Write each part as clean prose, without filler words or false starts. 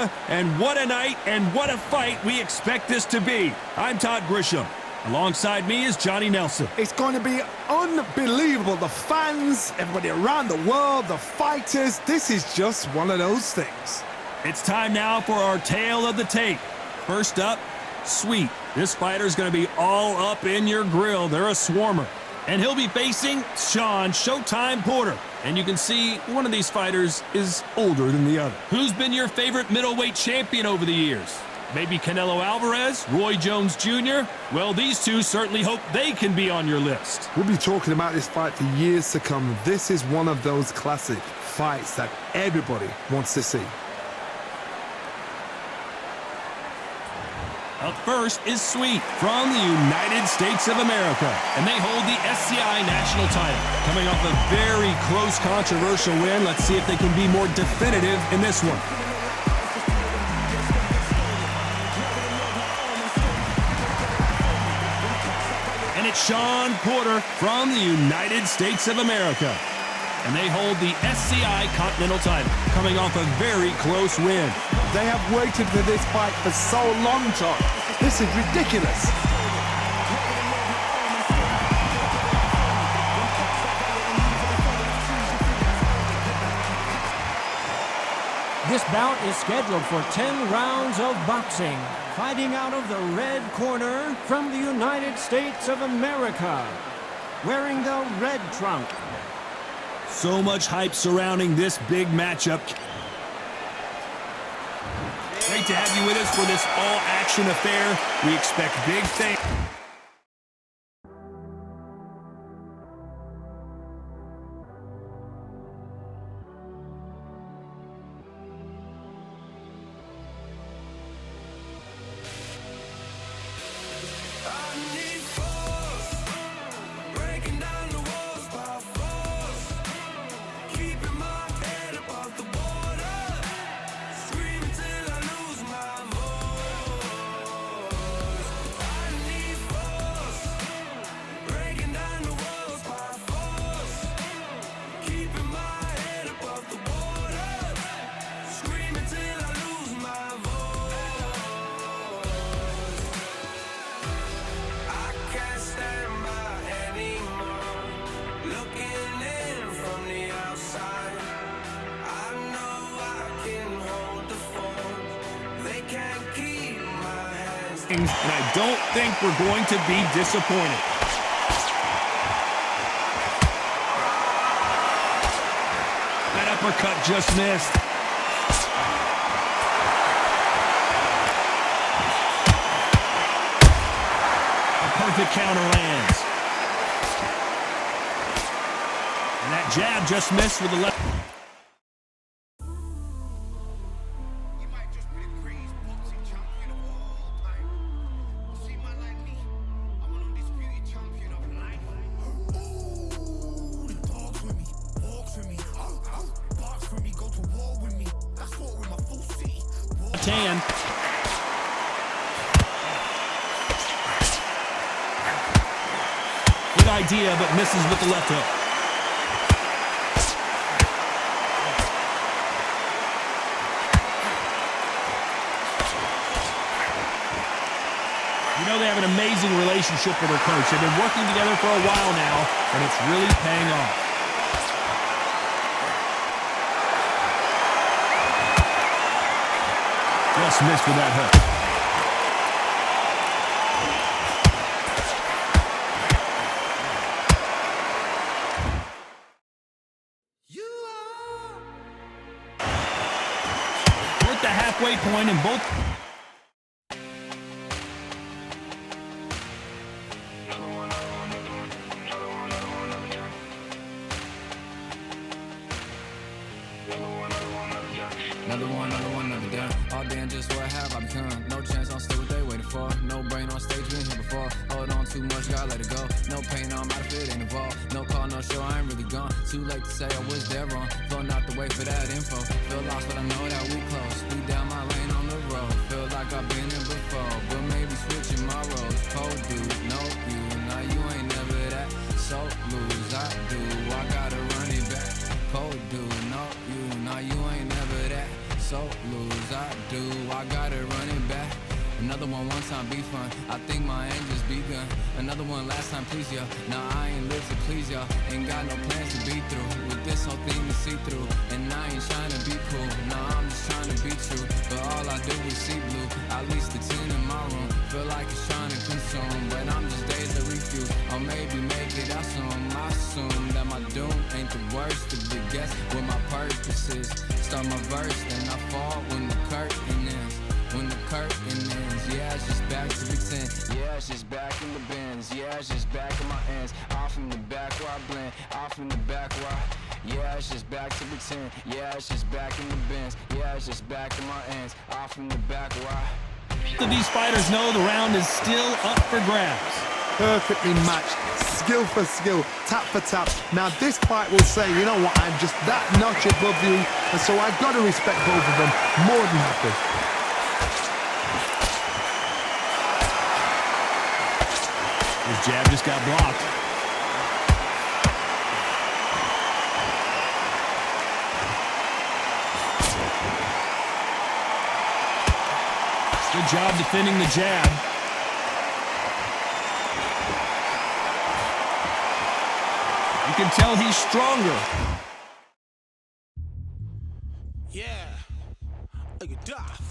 America, and what a night and what a fight we expect this to be. I'm Todd Grisham. Alongside me is Johnny Nelson. It's going to be unbelievable. The fans, everybody around the world, the fighters. This is just one of those things. It's time now for our tale of the tape. First up, Sweet. This fighter's going to be all up in your grill. They're a swarmer. And he'll be facing Shawn Showtime Porter. And you can see one of these fighters is older than the other. Who's been your favorite middleweight champion over the years? Maybe Canelo Alvarez, Roy Jones Jr.? Well, these two certainly hope they can be on your list. We'll be talking about this fight for years to come. This is one of those classic fights that everybody wants to see. Up first is Sweet from the United States of America, and they hold the SCI national title. Coming off a very close, controversial win, let's see if they can be more definitive in this one. And it's Shawn Porter from the United States of America, and they hold the SCI Continental title, coming off a very close win. They have waited for this fight for so long, Todd. This is ridiculous. This bout is scheduled for 10 rounds of boxing. Fighting out of the red corner from the United States of America, wearing the red trunk. So much hype surrounding this big matchup. Great to have you with us for this all-action affair. We expect big things. And I don't think we're going to be disappointed. That uppercut just missed. A perfect counter lands. And that jab just missed with the left. Tan. Good idea, but misses with the left hook. You know they have an amazing relationship with their coach. They've been working together for a while now, and it's really paying off. Just missed with that hook. We're at the halfway point in both. Another done. All day and just what have I become? No chance, I'll stay what they waiting for. No brain on stage, been here before. Hold on too much, gotta let it go. No pain, I'm out of it, ain't involved. No call, no show, I ain't really gone. Too late to say I was dead wrong. Flown out the way for that info. Feel lost, but I know that we close. We down my lane on the road. Feel like I've been here before, but maybe switching my roles. Cold dude, no you, now you ain't never that. So lose, I do, I gotta run it back. Cold dude, no you, now you ain't never that. So lose, I do, I gotta run it back. Another one time be fun. I think my aim just begun. Another one last time, please, y'all. Nah, I ain't live to please y'all. Ain't got no plans to be through with this whole thing to see through. And I ain't trying to be cool. Nah, I'm just trying to be true. But all I do is see blue. At least the 10 in my room. Feel like it's trying to consume. But I'm just days to refuse. Or maybe make it out soon. I assume that my doom ain't the worst. To be guess what my purpose is. Start my verse, then I fall when the curtain ends. When the curtain ends, yeah, it's just back to pretend. Yeah, it's just back in the bins. Yeah, it's just back in my ends. Off in the back where I blend. Off in the back where I... Yeah, it's just back to pretend. Yeah, it's just back in the bins. Yeah, it's just back in my ends. Off in the back where I... These fighters know the round is still up for grabs. Perfectly matched, skill for skill, tap for tap. Now this fight will say, you know what, I'm just that notch above you, and so I've got to respect both of them more than happy. His jab just got blocked. Good job defending the jab. You can tell he's stronger. Yeah, look at Duff.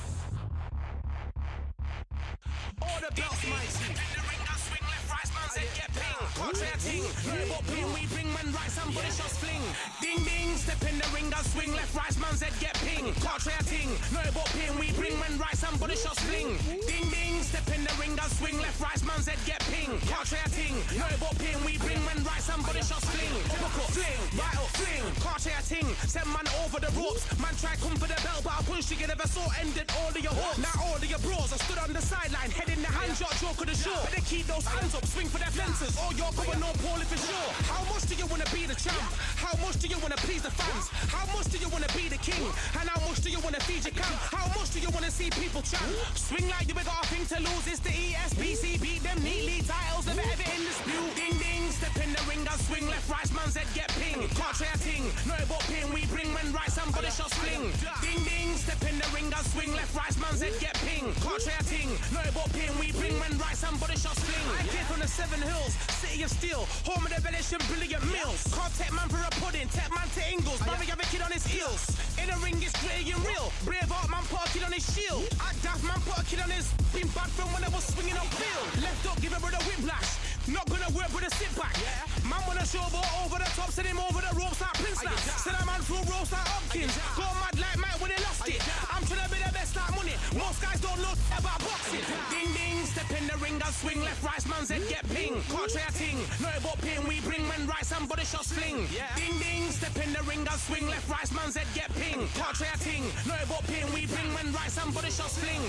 All the belts, mighty. In the ring, I swing left, right, man said get ping. Contrary ting, no but ping, we bring man right, somebody shots fling. Ding ding, step in the ring, I swing left, right, man said get ping. Contrary ting, no but ping, we bring man right, somebody shots fling. Ding ding, step in the ring, I swing left, right, man said get ping. Contrary ting, no but ping, we bring man right, somebody shots fling. Typical fling, right up fling. Contrary ting, send man over the ropes. Man try come for the belt, but I punched you, never saw ended all of your hopes. Now all of your bros, I stood on the sideline, head in the hand shot, choke of the show. But they keep those hands up, swing for their fences. Oh, you're going on Paul if it's sure. How much do you wanna be the champ? How much do you wanna please the fans? How much do you wanna be the king? And how much do you wanna feed your camp? How much do you wanna see people chant? Swing like you ain't got a thing to lose. It's the ESBC, beat them neatly. Titles never ever in dispute. Ding ding, step in the ring, I swing left, right, man's head get ping. Can't try a ting, no but ping. We bring men right, somebody shots fling. Ding ding, step in the ring, I swing left, right, man's head get ping. Can't try a ting, no but ping. We bring men right, somebody shots fling. I came from the 7 Hills, city of steel, home of the village and brilliant mills. Can't take man for a pudding, take man to Ingles. Barry have a kid on his heels. In the ring, it's gritty and real. Braveheart man put a kid on his shield. Act daft man put a kid on his. Been bad from when I was swinging on field. Left up, give a brother whiplash. Not gonna work with a sit back. Man wanna showboat over the top, send him over the ropes like Prince Lass. Send a man through ropes like Hopkins. Go mad like Mike when he lost it. I'm trying to be the best like money. Most guys don't know about boxing. Ding ding, step in the ring, I swing left, right, man's head get ping. Can't try a ting, no but ping. We bring men right, somebody shots fling. Ding ding, step in the ring, I swing left, right, man's head get ping. Can't try a ting, no but ping. We bring men right, somebody shots fling.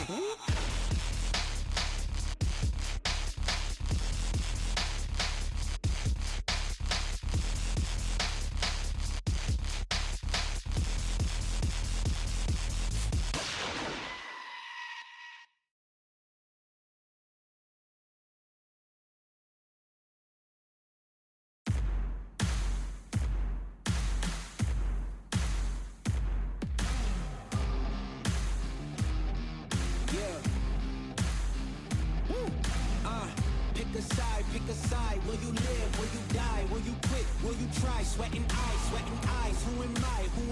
Pick a side, will you live, will you die, will you quit, will you try, sweating eyes, who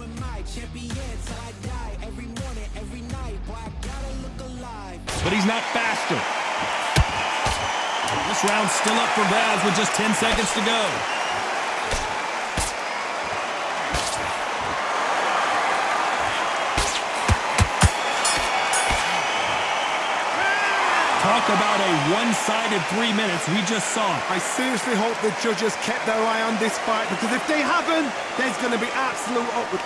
am I, champion till I die, every morning, every night, boy I gotta look alive. But he's not faster. This round's still up for grabs with just 10 seconds to go. Talk about a one-sided 3 minutes we just saw. I seriously hope the judges kept their eye on this fight, because if they haven't, there's going to be absolute upward.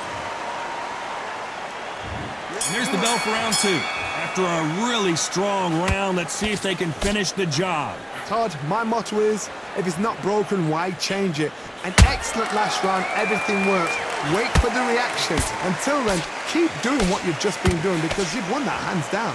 There's the bell for round 2. After a really strong round, let's see if they can finish the job. Todd, my motto is, if it's not broken, why change it? An excellent last round, everything works. Wait for the reaction. Until then, keep doing what you've just been doing, because you've won that hands down.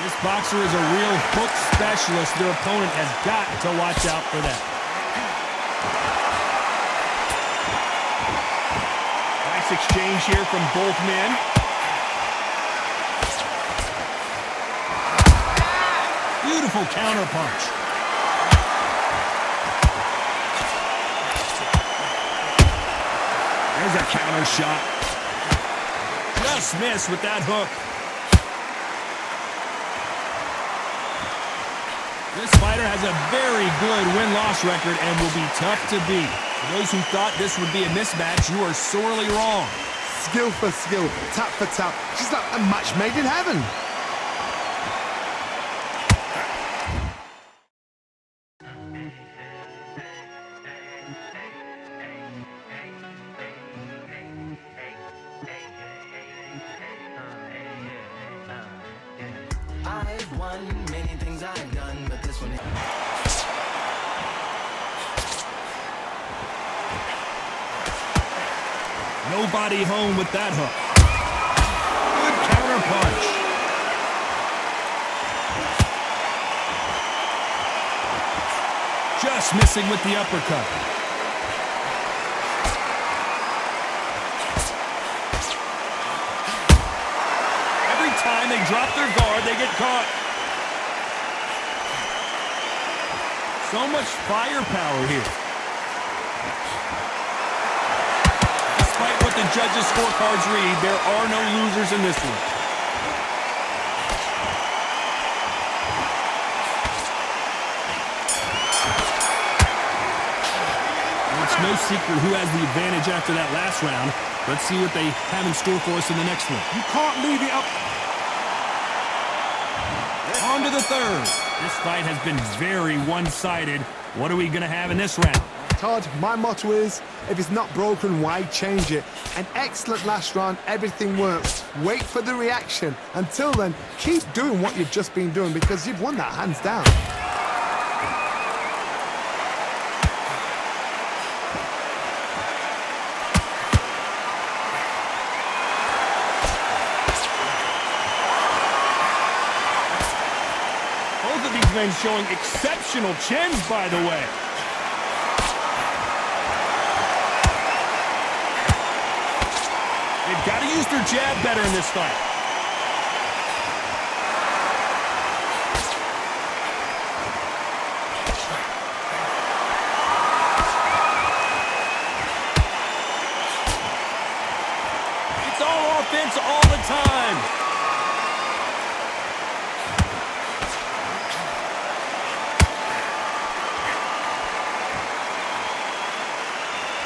This boxer is a real hook specialist. Their opponent has got to watch out for that. exchange here from both men. Beautiful counter punch. There's a counter shot. Just missed with that hook. This fighter has a very good win-loss record and will be tough to beat. For those who thought this would be a mismatch, you are sorely wrong. Skill for skill, tap for tap. She's like a match made in heaven. I've won many things I've done, but this one. Nobody home with that hook. Good counter punch. Just missing with the uppercut. Every time they drop their guard, they get caught. So much firepower here. Despite what the judges' scorecards read, there are no losers in this one. It's no secret who has the advantage after that last round. Let's see what they have in store for us in the next one. You can't leave it up. On to the third. This fight has been very one-sided. What are we going to have in this round? Todd, my motto is, if it's not broken, why change it? An excellent last round, everything works. Wait for the reaction. Until then, keep doing what you've just been doing because you've won that hands down. Both of these men showing exceptional chins, by the way. They've got to use their jab better in this fight. It's all offense all the time.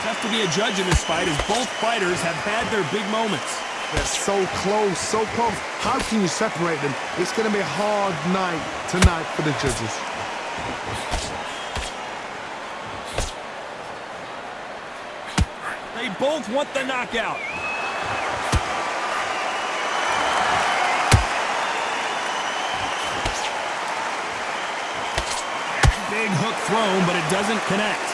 Tough to be a judge in this fight as both fighters have had their big moments. They're so close, so close. How can you separate them? It's going to be a hard night tonight for the judges. They both want the knockout. Big hook thrown, but it doesn't connect.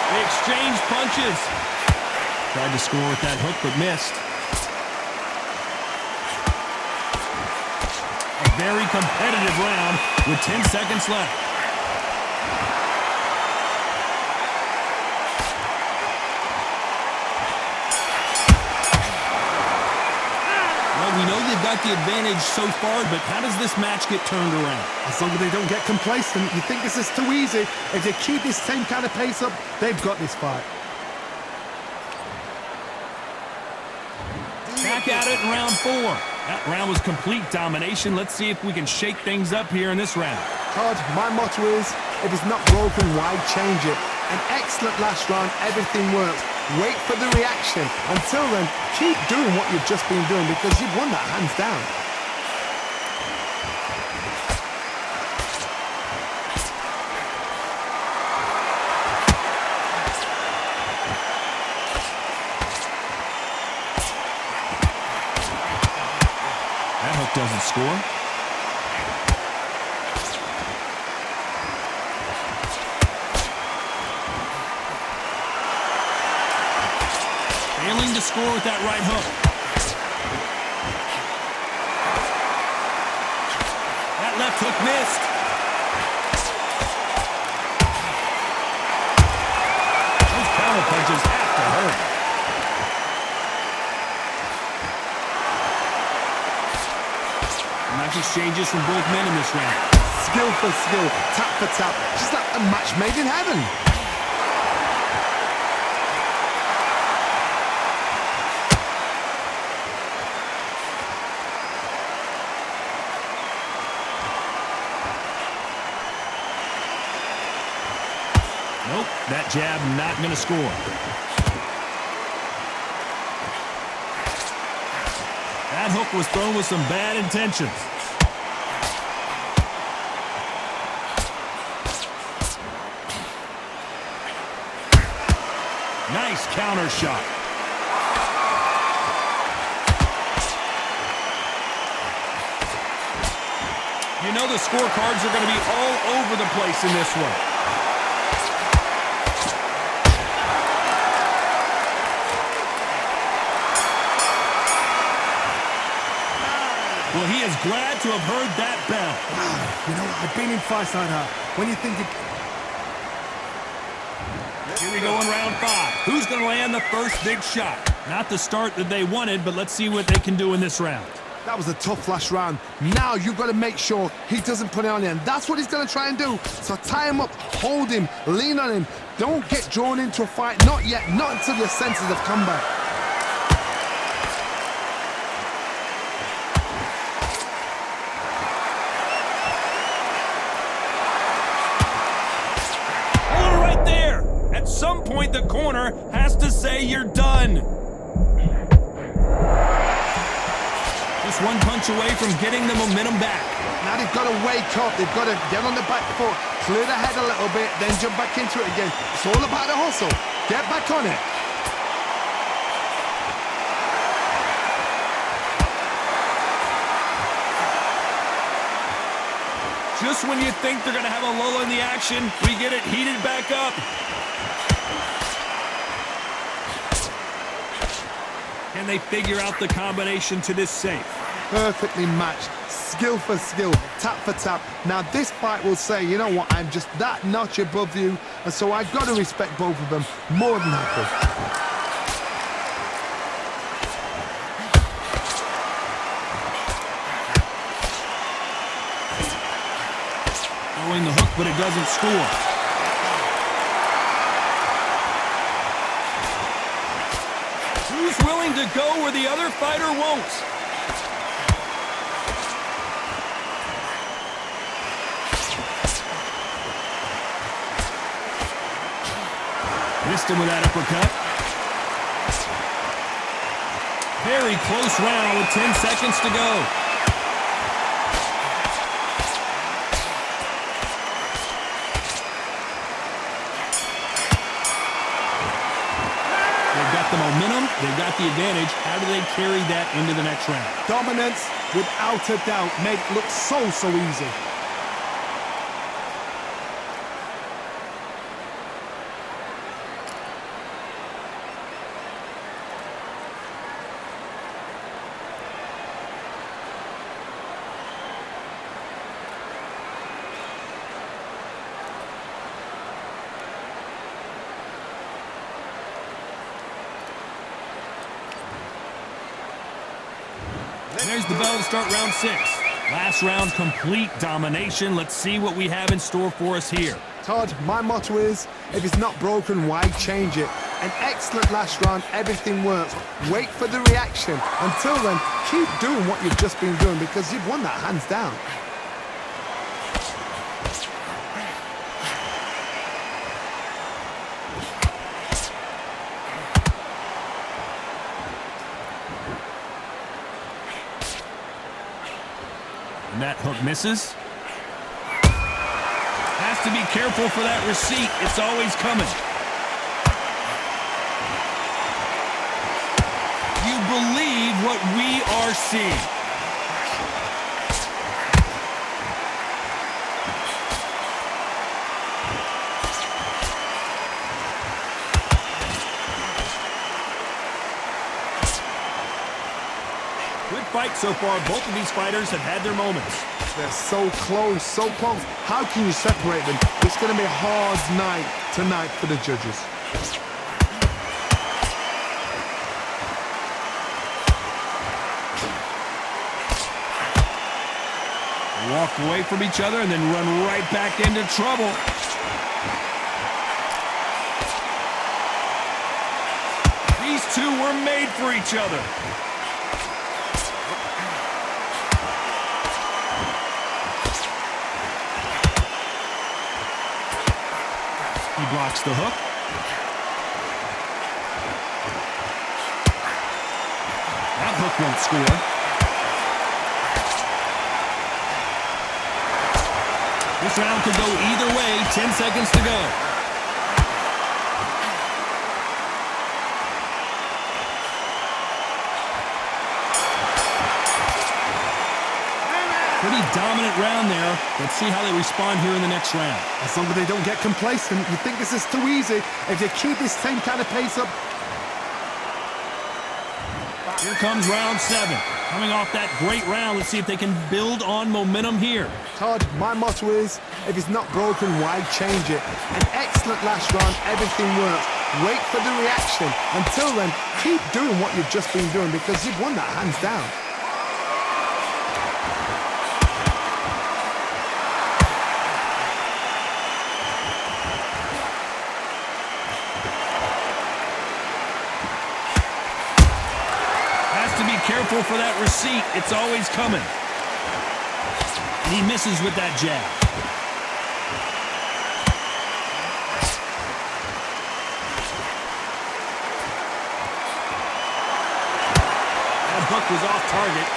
They exchange punches. Tried to score with that hook, but missed. A very competitive round with 10 seconds left. Well, we know they've got the advantage so far, but how does this match get turned around? As long as they don't get complacent, you think this is too easy. If they keep this same kind of pace up, they've got this fight. Back at it in round 4. That round was complete domination. Let's see if we can shake things up here in this round. Todd, my motto is, if it's not broken, why change it? An excellent last round, everything works. Wait for the reaction. Until then, keep doing what you've just been doing because you've won that hands down. That hook doesn't score. Failing to score with that right hook. That left hook missed. counter punches have to hurt. Nice exchanges from both men in this round. Skill for skill, tap for tap, just like a match made in heaven. Nope, that jab not going to score. That hook was thrown with some bad intentions. Nice counter shot. You know the scorecards are going to be all over the place in this one. Well, he is glad to have heard that bell. You know, I've been in fights like that. When you think Here we go in round 5. Who's going to land the first big shot? Not the start that they wanted, but let's see what they can do in this round. that was a tough last round. Now you've got to make sure he doesn't put it on you, and that's what he's going to try and do. So tie him up, hold him, lean on him. Don't get drawn into a fight. Not yet. Not until your senses have come back. At some point, the corner has to say you're done. Just one punch away from getting the momentum back. Now they've got to wake up. They've got to get on the back foot, clear the head a little bit, then jump back into it again. It's all about the hustle. Get back on it. Just when you think they're going to have a lull in the action, we get it heated back up. Can they figure out the combination to this safe? Perfectly matched, skill for skill, tap for tap. Now this fight will say, you know what, I'm just that notch above you, and so I've got to respect both of them more than happy. Throwing the hook, but it doesn't score. Who's willing to go where the other fighter won't? Missed him with that uppercut. Very close round with 10 seconds to go. The momentum, they've got the advantage. How do they carry that into the next round? Dominance, without a doubt, made it look so easy. There's the bell to start round 6. Last round, complete domination. Let's see what we have in store for us here. Todd, my motto is, if it's not broken, why change it? An excellent last round, everything works. Wait for the reaction. Until then, keep doing what you've just been doing because you've won that hands down. And that hook misses. Has to be careful for that receipt. It's always coming. You believe what we are seeing. Good fight so far. Both of these fighters have had their moments. They're so close, so close. How can you separate them? It's going to be a hard night tonight for the judges. Walk away from each other and then run right back into trouble. These two were made for each other. He blocks the hook. That hook won't score. This round could go either way. 10 seconds to go. Pretty dominant round there. Let's see how they respond here in the next round. As long as they don't get complacent, you think this is too easy. If you keep this same kind of pace up. Here comes round 7. Coming off that great round, let's see if they can build on momentum here. Todd, my motto is, if it's not broken, why change it? An excellent last round, everything works. Wait for the reaction. Until then, keep doing what you've just been doing because you've won that hands down. Careful for that receipt. It's always coming. And he misses with that jab. That hook was off target.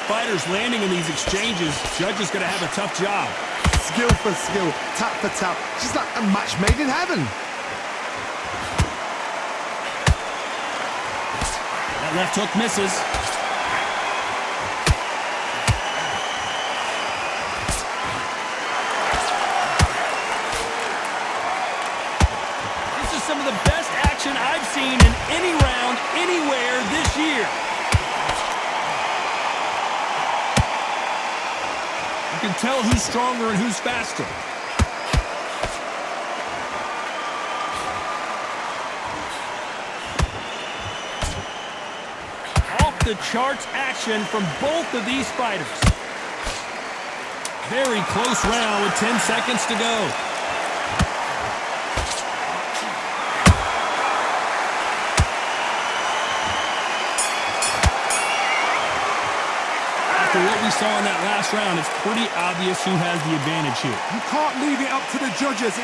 Fighters landing in these exchanges, Judge is going to have a tough job. Skill for skill, tap for tap, just like a match made in heaven. That left hook misses. This is some of the best action I've seen in any round, anywhere this year. You can tell who's stronger and who's faster. Off the charts action from both of these fighters. Very close round with 10 seconds to go. After what we saw in that last round, it's pretty obvious who has the advantage here. You can't leave it up to the judges.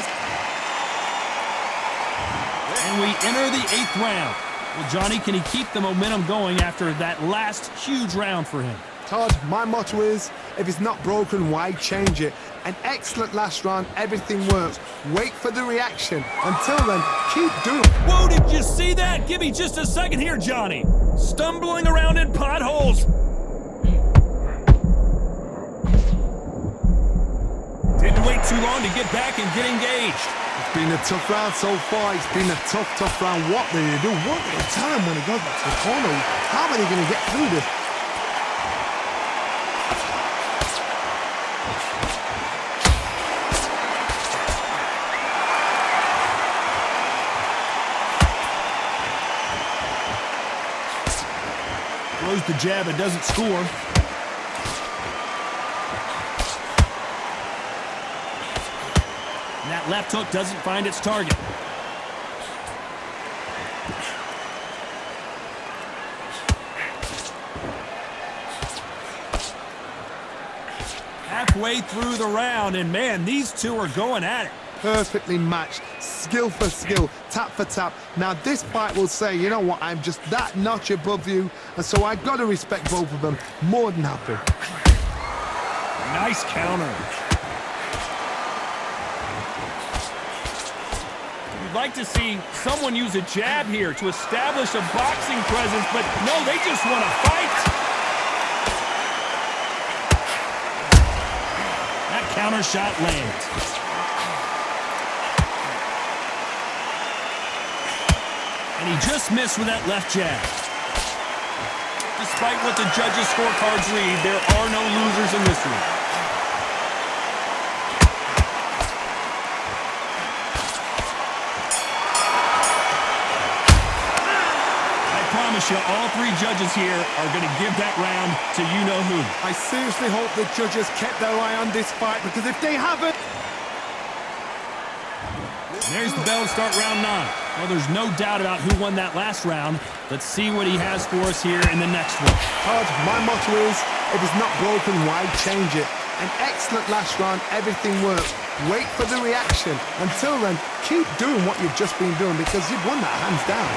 And we enter the 8th round. Well, Johnny, can he keep the momentum going after that last huge round for him? Todd, my motto is, if it's not broken, why change it? An excellent last round, everything works. Wait for the reaction. Until then, keep doing it. Whoa, did you see that? Give me just a second here, Johnny. Stumbling around in potholes. Didn't wait too long to get back and get engaged. It's been a tough round so far. It's been a tough round. What do they do? What do they tell him when he goes back to the corner? How are they going to get through this? Throws the jab, it doesn't score. And that left hook doesn't find its target. Halfway through the round, and man, these two are going at it. Perfectly matched, skill for skill, tap for tap. Now this fight will say, you know what, I'm just that notch above you, and so I've got to respect both of them. More than happy. Nice counter. You'd like to see someone use a jab here to establish a boxing presence, but no, they just want to fight. That counter shot lands. And he just missed with that left jab. Despite what the judges' scorecards read, there are no losers in this one. Alicia, all three judges here are going to give that round to you-know-who. I seriously hope the judges kept their eye on this fight, because if they haven't... There's the bell to start round 9. Well, there's no doubt about who won that last round. Let's see what he has for us here in the next one. Todd, my motto is, if it's not broken, why change it? An excellent last round, everything worked. Wait for the reaction. Until then, keep doing what you've just been doing, because you've won that hands down.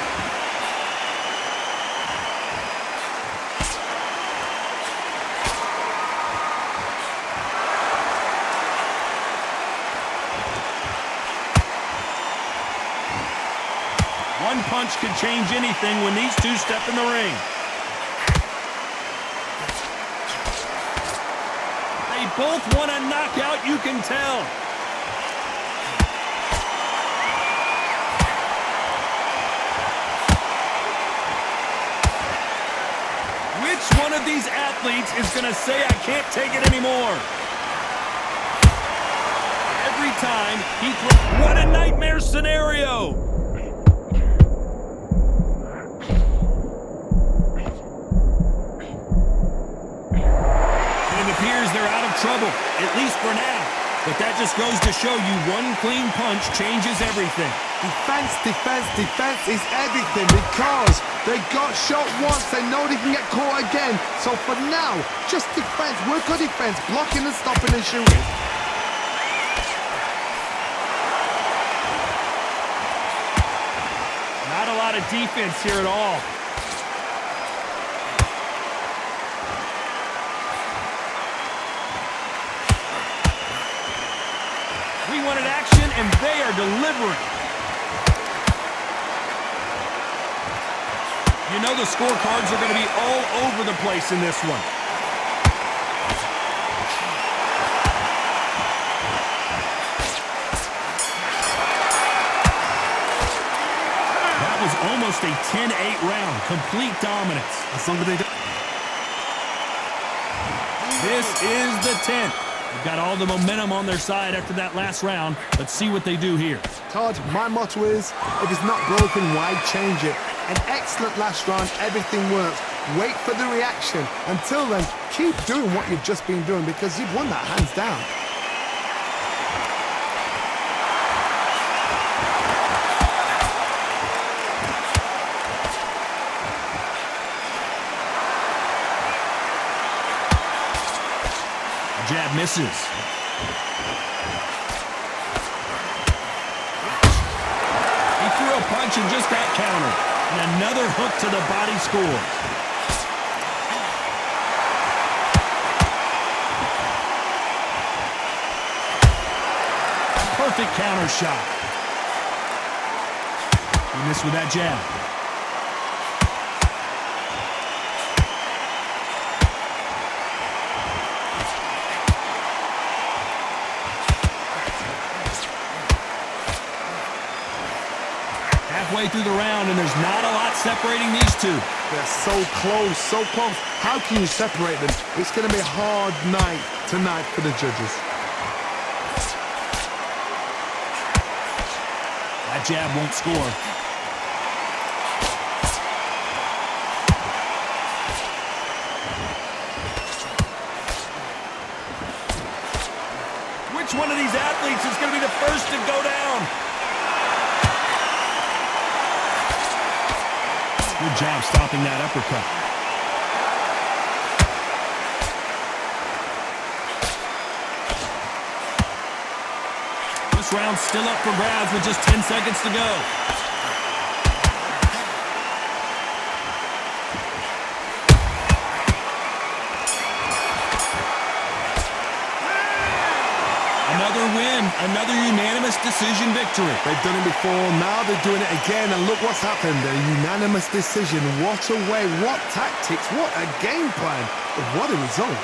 One punch could change anything when these two step in the ring. They both want a knockout, you can tell. Which one of these athletes is going to say, I can't take it anymore? Every time he throws... What a nightmare scenario! They're out of trouble, at least for now. But that just goes to show you one clean punch changes everything. Defense, defense, defense is everything, because they got shot once, they know they can get caught again. So for now, just defense, work on defense, blocking and stopping and shooting. Not a lot of defense here at all. We wanted action, and they are delivering. You know the scorecards are going to be all over the place in this one. That was almost a 10-8 round. Complete dominance. As long as they don't... This is the 10th. They've got all the momentum on their side after that last round. Let's see what they do here. Todd, my motto is, if it's not broken, why change it? An excellent last round, everything works. Wait for the reaction. Until then, keep doing what you've just been doing, because you've won that hands down. Jab misses. He threw a punch and just got countered. And another hook to the body scores. Perfect counter shot. He missed with that jab. Halfway through the round, and there's not a lot separating these two. They're so close, so close. How can you separate them? It's going to be a hard night tonight for the judges. That jab won't score. Which one of these athletes is going to be the first to go down? Good job stopping that uppercut. This round's still up for grabs with just 10 seconds to go. Another win, another unanimous decision victory. They've done it before, now they're doing it again, and look what's happened. A unanimous decision. What a way, what tactics, what a game plan. What a result.